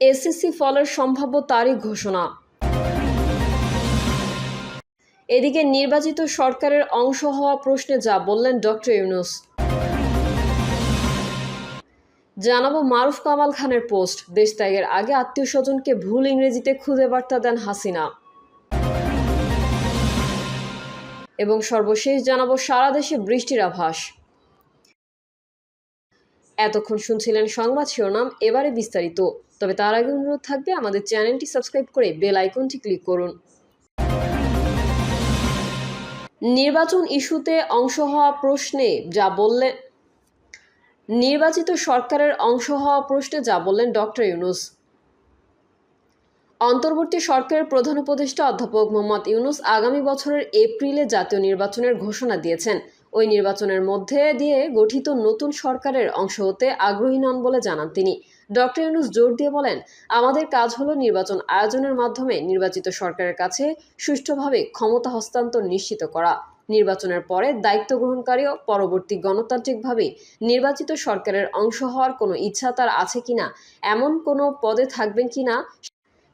SSC ফলের সম্ভাব্য তারিখ ঘোষণা। এদিকে নির্বাচিত সরকারের অংশ হওয়া প্রশ্নে যা বললেন ডক্টর ইউনূস। জানাবো মারুফ কামাল খানের পোস্ট, দেশ ত্যাগের আগে আত্মীয় স্বজনকে ভুল ইংরেজিতে খুদে বার্তা দেন হাসিনা। এবং সর্বশেষ জানাবো সারা দেশে বৃষ্টির আভাস। এতক্ষণ শুনছিলেন সংবাদ শিরোনাম, এবারে বিস্তারিত। তবে তার আগে অনুরোধ থাকবে আমাদের চ্যানেলটি সাবস্ক্রাইব করে বেল আইকনটি ক্লিক করুন। নির্বাচন ইস্যুতে অংশ হওয়া প্রশ্নে যা বললেন নির্বাচিত সরকারের অংশ হওয়া প্রশ্নে যা বললেন ডক্টর ইউনূস। অন্তর্বর্তী সরকারের প্রধান উপদেষ্টা অধ্যাপক মোহাম্মদ ইউনূস আগামী বছরের এপ্রিলে জাতীয় নির্বাচনের ঘোষণা দিয়েছেন। ওই নির্বাচনের মধ্যে দিয়ে গঠিত নতুন সরকারের অংশ হতে আগ্রহী নন বলে জানান তিনি। ডক্টর ইউনূস জোর দিয়ে বলেন, আমাদের কাজ হলো নির্বাচন আয়োজনের মাধ্যমে নির্বাচিত সরকারের কাছে সুষ্ঠুভাবে ক্ষমতা হস্তান্তর নিশ্চিত করা। নির্বাচনের পরে দায়িত্ব গ্রহণকারী ও পরবর্তী গণতান্ত্রিকভাবে নির্বাচিত সরকারের অংশ হওয়ার কোনো ইচ্ছা তার আছে কিনা, এমন কোনো পদে থাকবেন কিনা।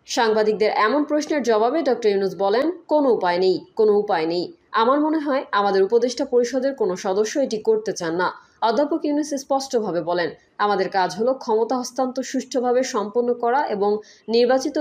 সাংবাদিকদের এমন প্রশ্নের জবাবে ডক্টর ইউনূস বলেন, কোনো উপায় নেই। আমার মনে হয় আমাদের উপদেষ্টা পরিষদের কোনো সদস্য এটি করতে চান না। অধ্যাপক ইউনূস স্পষ্টভাবে বলেন, আমাদের কাজ হলো ক্ষমতা হস্তান্তর সুষ্ঠুভাবে সম্পন্ন করা এবং নির্বাচিত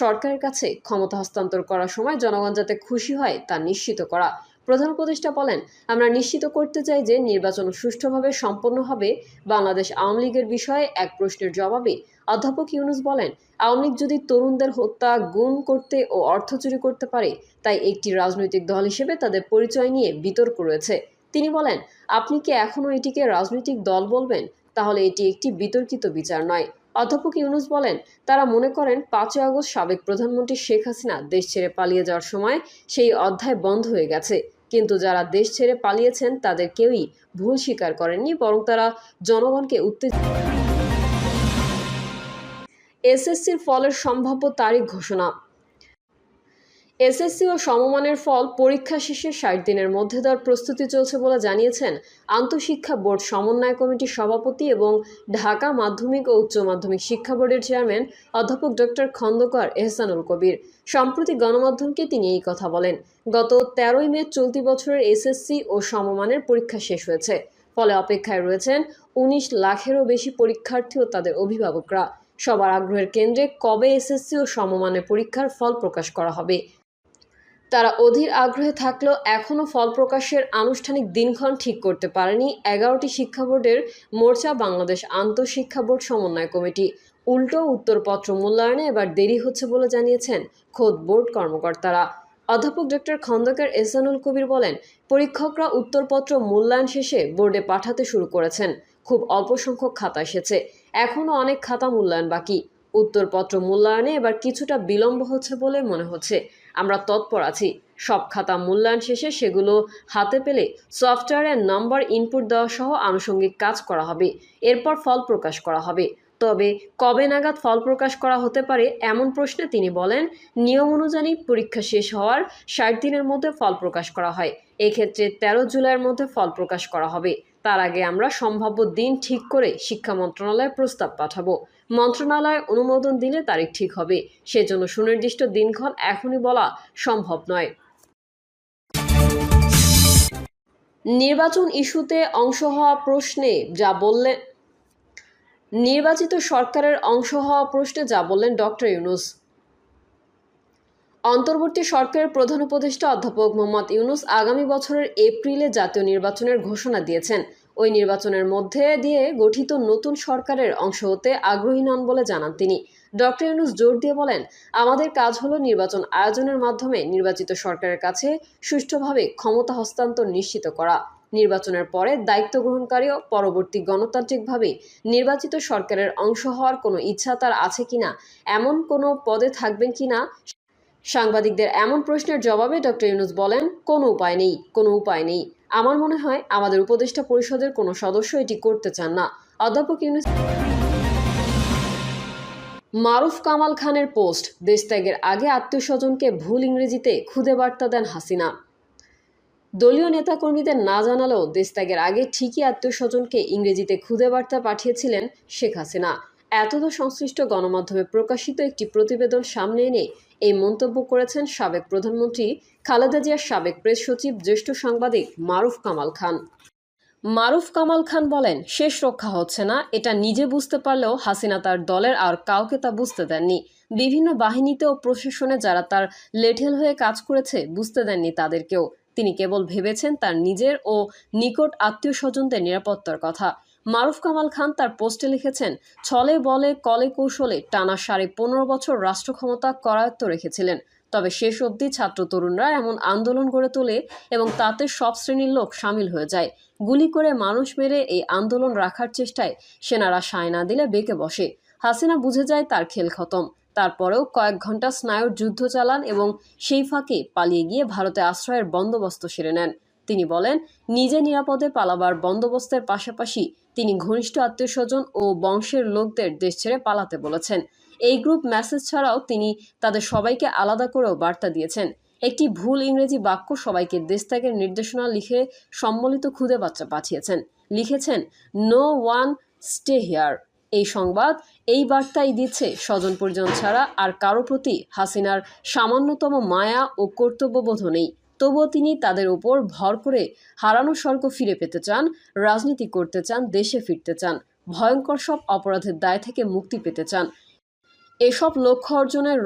সরকারের কাছে ক্ষমতা হস্তান্তর করার সময় জনগণ যাতে খুশি হয় তা নিশ্চিত করা। প্রধান উপদেষ্টা বলেন, আমরা নিশ্চিত করতে চাই যে নির্বাচন সুষ্ঠুভাবে সম্পন্ন হবে। বাংলাদেশ আওয়ামী লীগের বিষয়ে এক প্রশ্নের জবাবে অধ্যাপক ইউনূস বলেন, আওয়ামী লীগ যদি তরুণদের হত্যা, গুম করতে ও অর্থ চুরি করতে পারে, তাই একটি রাজনৈতিক দল হিসেবে তাদের পরিচয় নিয়ে বিতর্ক রয়েছে। তিনি বলেন, আপনি কি এখনও এটিকে রাজনৈতিক দল বলবেন? তাহলে এটি একটি বিতর্কিত বিচার নয়। অধ্যাপক ইউনূস বলেন, তারা মনে করেন ৫ই আগস্ট সাবেক প্রধানমন্ত্রী শেখ হাসিনা দেশ ছেড়ে পালিয়ে যাওয়ার সময় সেই অধ্যায় বন্ধ হয়ে গেছে। কিন্তু যারা দেশ ছেড়ে পালিয়েছেন তাদের কেউই ভুল স্বীকার করেননি, বরং তারা জনগণকে এসএসসির ফলের সম্ভাব্য তারিখ ঘোষণা। এসএসসি ও সমমানের ফল পরীক্ষা শেষে ৬০ দিনের মধ্যে দেওয়ার প্রস্তুতি চলছে বলে জানিয়েছেন আন্তঃশিক্ষা বোর্ড সমন্বয় কমিটির সভাপতি এবং ঢাকা মাধ্যমিক ও উচ্চ মাধ্যমিক শিক্ষা বোর্ডের চেয়ারম্যান অধ্যাপক ডক্টর খন্দকার এহসানুল কবির। সম্প্রতি গণমাধ্যমকে তিনি এই কথা বলেন। গত ১৩ই মে চলতি বছরের এসএসসি ও সমমানের পরীক্ষা শেষ হয়েছে। ফলে অপেক্ষায় রয়েছেন ১৯ লাখেরও বেশি পরীক্ষার্থী ও তাদের অভিভাবকরা। সবার আগ্রহের কেন্দ্রে কবে এসএসসি ও সমমানের পরীক্ষার ফল প্রকাশ করা হবে। তারা অধীর আগ্রহে থাকলেও এখনও ফল প্রকাশের আনুষ্ঠানিক দিনক্ষণ ঠিক করতে পারেনি ১১টি শিক্ষা বোর্ডের মোর্চা বাংলাদেশ আন্তঃশিক্ষা বোর্ড সমন্বয় কমিটি। উল্টো উত্তরপত্র মূল্যায়নে এবার দেরি হচ্ছে বলে জানিয়েছেন খোদ বোর্ড কর্মকর্তারা। অধ্যাপক ডক্টর খন্দকার এহসানুল কবির বলেন, পরীক্ষকরা উত্তরপত্র মূল্যায়ন শেষে বোর্ডে পাঠাতে শুরু করেছেন। খুব অল্প সংখ্যক খাতা এসেছে, এখনও অনেক খাতা মূল্যায়ন বাকি। উত্তরপত্র মূল্যায়নে এবার কিছুটা বিলম্ব হচ্ছে বলে মনে হচ্ছে। আমরা তৎপর আছি। সব খাতা মূল্যায়ন শেষে সেগুলো হাতে পেলে সফটওয়্যারের নাম্বার ইনপুট দেওয়া সহ আনুষঙ্গিক কাজ করা হবে। এরপর ফল প্রকাশ করা হবে। তবে কবে নাগাদ ফল প্রকাশ করা হতে পারে এমন প্রশ্নে তিনি বলেন, নিয়ম অনুযায়ী পরীক্ষা শেষ হওয়ার ৬০ দিনের মধ্যে ফল প্রকাশ করা হয়। এক্ষেত্রে ১৩ জুলাইয়ের মধ্যে ফল প্রকাশ করা হবে। তার আগে আমরা সম্ভাব্য দিন ঠিক করে শিক্ষা মন্ত্রণালয়ে প্রস্তাব পাঠাবো। মন্ত্রণালয় অনুমোদন দিলে তারিখ ঠিক হবে। সেজন্য সুনির্দিষ্ট দিনক্ষণ এখনই বলা সম্ভব নয়। নির্বাচন ইস্যুতে অংশ হওয়া প্রশ্নে যা বললেন নির্বাচিত সরকারের অংশ হওয়া প্রশ্নে যা বললেন ডক্টর ইউনূস। অন্তর্বর্তী সরকারের প্রধান উপদেষ্টা অধ্যাপক মোহাম্মদ ইউনূস আগামী বছরের এপ্রিলে জাতীয় নির্বাচনের ঘোষণা দিয়েছেন। ওই নির্বাচনের মধ্যে দিয়ে গঠিত নতুন সরকারের অংশ হতে আগ্রহী নন বলে জানান তিনি। ডক্টর ইউনূস জোর দিয়ে বলেন, আমাদের কাজ হলো নির্বাচন আয়োজনের মাধ্যমে নির্বাচিত সরকারের কাছে সুষ্ঠুভাবে ক্ষমতা হস্তান্তর নিশ্চিত করা। নির্বাচনের পরে দায়িত্ব গ্রহণকারী ও পরবর্তী গণতান্ত্রিকভাবে নির্বাচিত সরকারের অংশ হওয়ার কোনো ইচ্ছা তার আছে কিনা, এমন কোনো পদে থাকবেন কিনা। সাংবাদিকদের এমন প্রশ্নের জবাবে ডক্টর ইউনূস বলেন, কোনো উপায় নেই। আমার মনে হয় আমাদের উপদেষ্টা পরিষদের কোনো সদস্য এটি করতে চান না। অধ্যাপক ইউনূস। মারুফ কামাল খানের পোস্ট, দেশ ত্যাগের আগে আত্মীয় স্বজনকে ভুল ইংরেজিতে খুদে বার্তা দেন হাসিনা। দলীয় নেতাকর্মীদের না জানালেও দেশ ত্যাগের আগে ঠিকই আত্মীয় স্বজনকে ইংরেজিতে খুদে বার্তা পাঠিয়েছিলেন শেখ হাসিনা। এতদা সংশ্লিষ্ট গণমাধ্যমে প্রকাশিত একটি প্রতিবেদন সামনে এনে এই মন্তব্য করেছেন সাবেক প্রধানমন্ত্রী খালেদা জিয়ার সাবেক প্রেস সচিব জ্যেষ্ঠ সাংবাদিক মারুফ কামাল খান। মারুফ কামাল খান বলেন, শেষ রক্ষা হচ্ছে না, এটা নিজে বুঝতে পারলেও হাসিনা তার দলের আর কাউকে তা বুঝতে দেননি। বিভিন্ন বাহিনীতে ও প্রশাসনে যারা তার লেঠেল হয়ে কাজ করেছে বুঝতে দেননি তাদেরকেও। তিনি কেবল ভেবেছেন তার নিজের ও নিকট আত্মীয় স্বজনদের নিরাপত্তার কথা। মারুফ কামাল খান তার পোস্টে লিখেছেন, ছলে বলে কলে কৌশলে টানা 15.5 বছর রাষ্ট্র ক্ষমতা করায়ত্ত রেখেছিলেন। তবে শেষ অবধি ছাত্র তরুণরা এমন আন্দোলন গড়ে তোলে এবং তাতে সব শ্রেণীর লোক সামিল হয়ে যায়। গুলি করে মানুষ মেরে এই আন্দোলন রাখার চেষ্টায় সেনারা সায় না দিলে বেঁকে বসে। হাসিনা বুঝে যায় তার খেল খতম। তারপরেও কয়েক ঘন্টা স্নায়ুর যুদ্ধ চালান এবং সেই ফাঁকে পালিয়ে গিয়ে ভারতে আশ্রয়ের বন্দোবস্ত সেরে নেন। তিনি বলেন, নিজে নিরাপদে পালাবার বন্দোবস্তের পাশাপাশি তিনি ঘনিষ্ঠ আত্মীয়স্বজন ও বংশের লোকদের দেশ ছেড়ে পালাতে বলেছেন। এই গ্রুপ মেসেজ ছাড়াও তিনি তাদের সবাইকে আলাদা করেও বার্তা দিয়েছেন। একটি ভুল ইংরেজি বাক্য সবাইকে দেশ ত্যাগের নির্দেশনা লিখে সম্মিলিত খুদে বার্তা পাঠিয়েছেন। লিখেছেন, নো ওয়ান স্টে হিয়ার। এই সংবাদ, এই বার্তাই দিচ্ছে স্বজন পরিজন ছাড়া আর কারো প্রতি হাসিনার সামান্যতম মায়া ও কর্তব্যবোধ নেই। তবুও তিনি তাদের উপর ভর করে হারানো স্বর্গ ফিরে পেতে চান, রাজনীতি করতে চান, দেশে ফিরতে চান, ভয়ঙ্কর সব অপরাধের দায় থেকে মুক্তি পেতে চান। এসব লক্ষ্য অর্জনের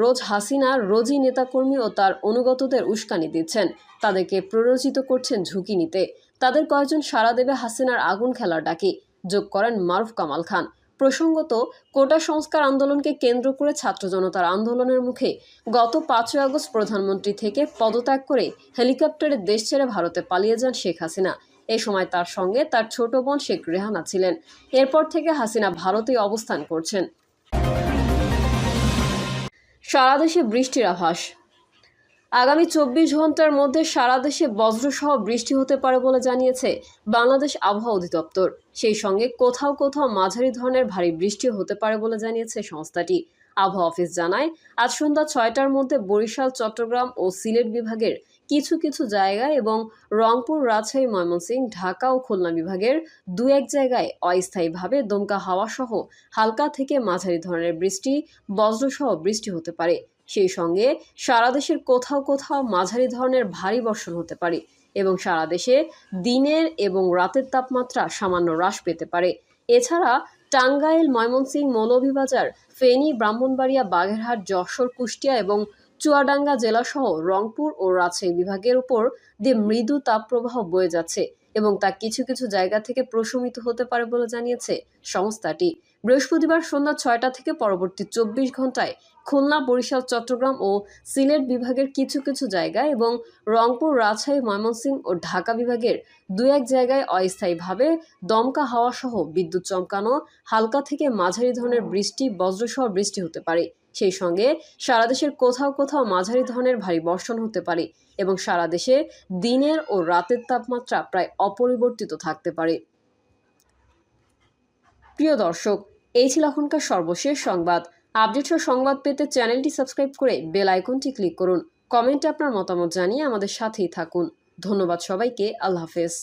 রোজই নেতাকর্মী ও তার অনুগতদের উস্কানি দিচ্ছেন, তাদেরকে প্ররোচিত করছেন ঝুঁকি নিতে। তাদের কয়েকজন সাড়া দেবে হাসিনার আগুন খেলার ডাকে, যোগ করেন মারুফ কামাল খান। প্রসঙ্গত, কোটা সংস্কার আন্দোলনকে কেন্দ্র করে ছাত্র জনতার আন্দোলনের মুখে গত 5 আগস্ট প্রধানমন্ত্রী থেকে পদত্যাগ করে হেলিকপ্টারে দেশ ছেড়ে ভারতে পালিয়ে যান শেখ হাসিনা। এ সময় তার সঙ্গে তার ছোট বোন শেখ রেহানা ছিলেন। এরপর থেকে হাসিনা ভারতেই অবস্থান করছেন। সারা দেশে বৃষ্টির আভাস। আগামী 24 ঘন্টার মধ্যে সারা দেশে বজ্রসহ বৃষ্টি হতে পারে বলে জানিয়েছে বাংলাদেশ আবহাওয়া অধিদপ্তর। সেই সঙ্গে কোথাও কোথাও মাঝারি ধরনের ভারী বৃষ্টি হতে পারে বলে জানিয়েছে সংস্থাটি। আবহাওয়া অফিস জানায়, আজ সন্ধ্যা 6টার মধ্যে বরিশাল, চট্টগ্রাম ও সিলেট বিভাগের কিছু কিছু জায়গায় এবং রংপুর, রাজশাহী, ময়মনসিংহ, ঢাকা ও খুলনা বিভাগের 2-1 জায়গায় অস্থায়ীভাবে দমকা হাওয়া সহ হালকা থেকে মাঝারি ধরনের বৃষ্টি, বজ্রসহ বৃষ্টি হতে পারে। সেই সঙ্গে সারা দেশের কোথাও কোথাও মাঝারি ধরনের ভারী বর্ষণ হতে পারে এবং সারা দেশে দিনের এবং রাতের তাপমাত্রা সামান্য হ্রাস পেতে পারে। এছাড়া টাঙ্গাইল, ময়মনসিংহ, মৌলভীবাজার, ফেনী, ব্রাহ্মণবাড়িয়া, বাগেরহাট, যশোর, কুষ্টিয়া এবং চুয়াডাঙ্গা জেলাসহ রংপুর ও রাজশাহী বিভাগের উপর দিয়ে মৃদু তাপপ্রবাহ বয়ে যাচ্ছে এবং তা কিছু কিছু জায়গা থেকে প্রশমিত হতে পারে বলে জানিয়েছে সংস্থাটি। বৃহস্পতিবার সন্ধ্যা 6টা থেকে পরবর্তী 24 ঘন্টায় খুলনা, বরিশাল, চট্টগ্রাম ও সিলেট বিভাগের কিছু কিছু জায়গায় এবং রংপুর, রাজশাহী, ময়মনসিংহ ও ঢাকা বিভাগের 2-1 জায়গায় অস্থায়ীভাবে দমকা হাওয়া সহ বিদ্যুৎ চমকানো, হালকা থেকে মাঝারি ধরনের বৃষ্টি, বজ্রসহ বৃষ্টি হতে পারে। সেই সঙ্গে সারা দেশের কোথাও কোথাও মাঝারি ধরনের ভারী বর্ষণ হতে পারে এবং সারা দেশে দিনের ও রাতের তাপমাত্রা প্রায় অপরিবর্তিত থাকতে পারে। প্রিয় দর্শক, এই ছিল এখনকার সর্বশেষ সংবাদ। আপডেট ও সংবাদ পেতে চ্যানেলটি সাবস্ক্রাইব করে বেল আইকনটি ক্লিক করুন। কমেন্টে আপনার মতামত জানিয়ে আমাদের সাথেই থাকুন। ধন্যবাদ সবাইকে। আল্লাহ হাফেজ।